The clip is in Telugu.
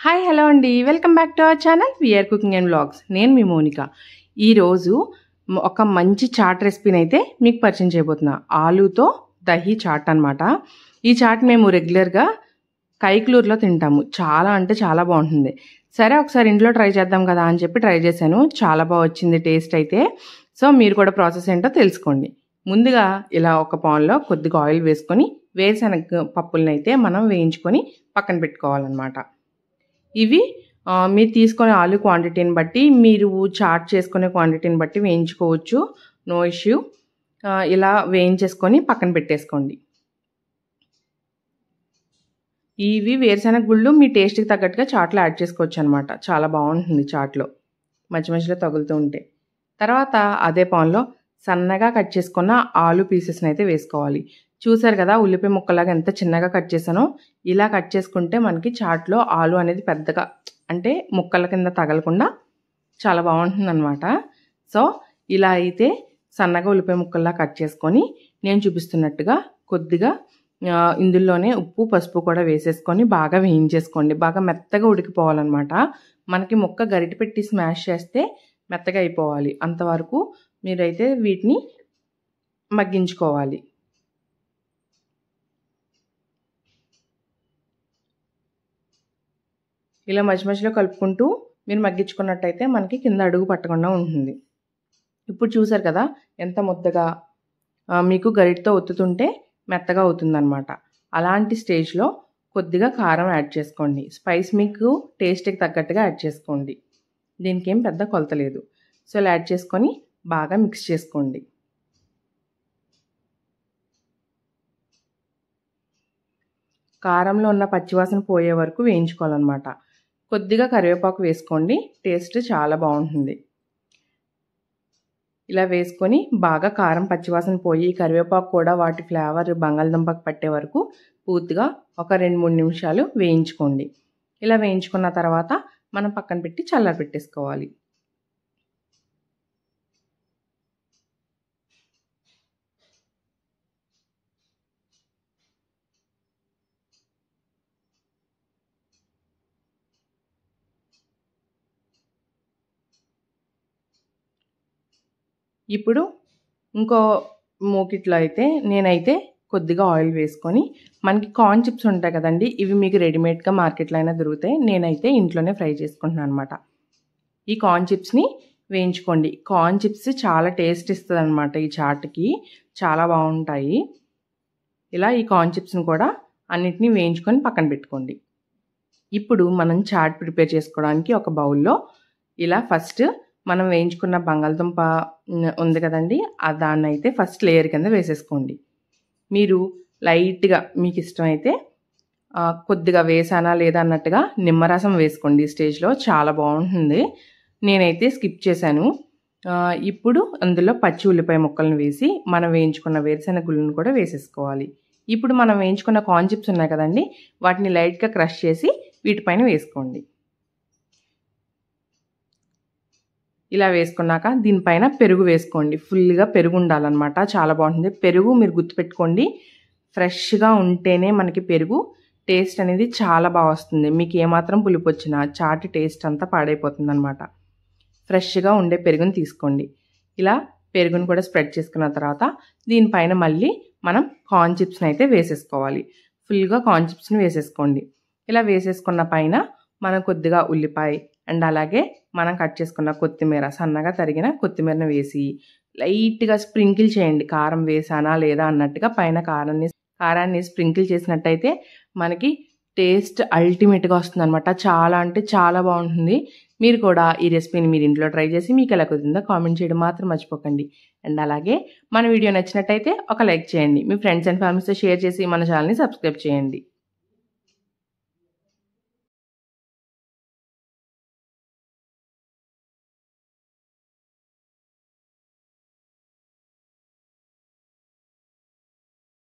హాయ్ హలో అండి, welcome back to our channel VR cooking and vlogs. నేను మీ మోనిక. ఈరోజు ఒక మంచి చాట్ రెసిపీని అయితే మీకు పరిచయం చేయబోతున్నా. ఆలూతో దహీ చాట్ అనమాట. ఈ చాట్ మేము రెగ్యులర్గా కైక్లూరులో తింటాము. చాలా అంటే చాలా బాగుంటుంది. సరే ఒకసారి ఇంట్లో ట్రై చేద్దాం కదా అని చెప్పి ట్రై చేశాను. చాలా బాగా వచ్చింది టేస్ట్ అయితే. సో మీరు కూడా ప్రాసెస్ ఏంటో తెలుసుకోండి. ముందుగా ఇలా ఒక పాన్లో కొద్దిగా ఆయిల్ వేసుకొని వేరుశనగ పప్పులను అయితే మనం వేయించుకొని పక్కన పెట్టుకోవాలన్నమాట. ఇవి మీరు తీసుకునే ఆలు క్వాంటిటీని బట్టి, మీరు చాట్ చేసుకునే క్వాంటిటీని బట్టి వేయించుకోవచ్చు. No issue. ఇలా వేయించేసుకొని పక్కన పెట్టేసుకోండి. ఇవి వేరుశనగ గుళ్ళు మీ టేస్ట్కి తగ్గట్టుగా చాట్లో యాడ్ చేసుకోవచ్చు అనమాట. చాలా బాగుంటుంది చాట్లో మధ్య మధ్యలో తగులుతూ ఉంటే. తర్వాత అదే పాన్లో సన్నగా కట్ చేసుకున్న ఆలు పీసెస్ని అయితే వేసుకోవాలి. చూసారు కదా, ఉల్లిపాయ ముక్కలాగా ఎంత చిన్నగా కట్ చేశానో. ఇలా కట్ చేసుకుంటే మనకి చాట్లో ఆలు అనేది పెద్దగా అంటే ముక్కల కింద తగలకుండా చాలా బాగుంటుంది అనమాట. సో ఇలా అయితే సన్నగా ఉల్లిపాయ ముక్కల్లా కట్ చేసుకొని నేను చూపిస్తున్నట్టుగా కొద్దిగా ఇందులోనే ఉప్పు పసుపు కూడా వేసేసుకొని బాగా వేయించేసుకోండి. బాగా మెత్తగా ఉడికిపోవాలన్నమాట. మనకి ముక్క గరిటె పెట్టి స్మాష్ చేస్తే మెత్తగా అయిపోవాలి. అంతవరకు మీరైతే వీటిని మగ్గించుకోవాలి. ఇలా మధ్య మధ్యలో కలుపుకుంటూ మీరు మగ్గించుకున్నట్టయితే మనకి కింద అడుగు పట్టకుండా ఉంటుంది. ఇప్పుడు చూసారు కదా ఎంత ముద్దగా మీకు గరిటతో ఒత్తుతుంటే మెత్తగా అవుతుందన్నమాట. అలాంటి స్టేజ్లో కొద్దిగా కారం యాడ్ చేసుకోండి. స్పైస్ మీకు టేస్ట్కి తగ్గట్టుగా యాడ్ చేసుకోండి. దీనికి ఏం పెద్ద కొలత లేదు. సో ఇలా యాడ్ చేసుకొని బాగా మిక్స్ చేసుకోండి. కారంలో ఉన్న పచ్చివాసన పోయే వరకు వేయించుకోవాలన్నమాట. కొద్దిగా కరివేపాకు వేసుకోండి, టేస్ట్ చాలా బాగుంటుంది. ఇలా వేసుకొని బాగా కారం పచ్చివాసన పోయి కరివేపాకు కూడా వాటి ఫ్లేవర్ బంగాళదుంపకు పట్టే వరకు పూర్తిగా ఒక 2-3 నిమిషాలు వేయించుకోండి. ఇలా వేయించుకున్న తర్వాత మనం పక్కన పెట్టి చల్లారి పెట్టేసుకోవాలి. ఇప్పుడు ఇంకో మూకిట్లో అయితే నేనైతే కొద్దిగా ఆయిల్ వేసుకొని, మనకి కార్న్ చిప్స్ ఉంటాయి కదండి, ఇవి మీకు రెడీమేడ్గా మార్కెట్లో అయినా దొరుకుతాయి. నేనైతే ఇంట్లోనే ఫ్రై చేసుకుంటున్నాను అనమాట. ఈ కార్న్ చిప్స్ని వేయించుకోండి. కార్న్ చిప్స్ చాలా టేస్ట్ ఇస్తుంది అనమాట. ఈ చాట్కి చాలా బాగుంటాయి. ఇలా ఈ కార్న్ చిప్స్ని కూడా అన్నిటినీ వేయించుకొని పక్కన పెట్టుకోండి. ఇప్పుడు మనం చాట్ ప్రిపేర్ చేసుకోవడానికి ఒక బౌల్లో ఇలా ఫస్ట్ మనం వేయించుకున్న బంగాళదుంప ఉంది కదండి, దాన్ని అయితే ఫస్ట్ లేయర్ కింద వేసేసుకోండి. మీరు లైట్గా మీకు ఇష్టమైతే కొద్దిగా వేసానా లేదా అన్నట్టుగా నిమ్మరసం వేసుకోండి. ఈ స్టేజ్లో చాలా బాగుంటుంది. నేనైతే స్కిప్ చేశాను. ఇప్పుడు అందులో పచ్చి ఉల్లిపాయ ముక్కలను వేసి మనం వేయించుకున్న వేరుశనగ గుళ్ళను కూడా వేసేసుకోవాలి. ఇప్పుడు మనం వేయించుకున్న కార్న్ చిప్స్ ఉన్నాయి కదండి, వాటిని లైట్గా క్రష్ చేసి వీటిపైన వేసుకోండి. ఇలా వేసుకున్నాక దీనిపైన పెరుగు వేసుకోండి. ఫుల్గా పెరుగు ఉండాలన్నమాట. చాలా బాగుంటుంది. పెరుగు మీరు గుర్తుపెట్టుకోండి, ఫ్రెష్గా ఉంటేనే మనకి పెరుగు టేస్ట్ అనేది చాలా బాగా వస్తుంది. మీకు ఏమాత్రం పులుపు వచ్చినా చాట్ టేస్ట్ అంతా పాడైపోతుంది అనమాట. ఫ్రెష్గా ఉండే పెరుగుని తీసుకోండి. ఇలా పెరుగుని కూడా స్ప్రెడ్ చేసుకున్న తర్వాత దీనిపైన మళ్ళీ మనం కార్న్ చిప్స్ని అయితే వేసేసుకోవాలి. ఫుల్గా కార్న్ చిప్స్ని వేసేసుకోండి. ఇలా వేసేసుకున్న పైన మనం కొద్దిగా ఉల్లిపాయ అండ్ అలాగే మనం కట్ చేసుకున్న కొత్తిమీర, సన్నగా తరిగిన కొత్తిమీరను వేసి లైట్గా స్ప్రింకిల్ చేయండి. కారం వేసానా లేదా అన్నట్టుగా పైన కారాన్ని స్ప్రింకిల్ చేసినట్టయితే మనకి టేస్ట్ అల్టిమేట్గా వస్తుంది అనమాట. చాలా అంటే చాలా బాగుంటుంది. మీరు కూడా ఈ రెసిపీని మీరు ఇంట్లో ట్రై చేసి మీకు ఎలా కుదిరిందో కామెంట్ చేయడం మాత్రం మర్చిపోకండి. అండ్ అలాగే మన వీడియో నచ్చినట్టయితే ఒక లైక్ చేయండి. మీ ఫ్రెండ్స్ అండ్ ఫ్యామిలీస్తో షేర్ చేసి మన ఛానల్ని సబ్స్క్రైబ్ చేయండి.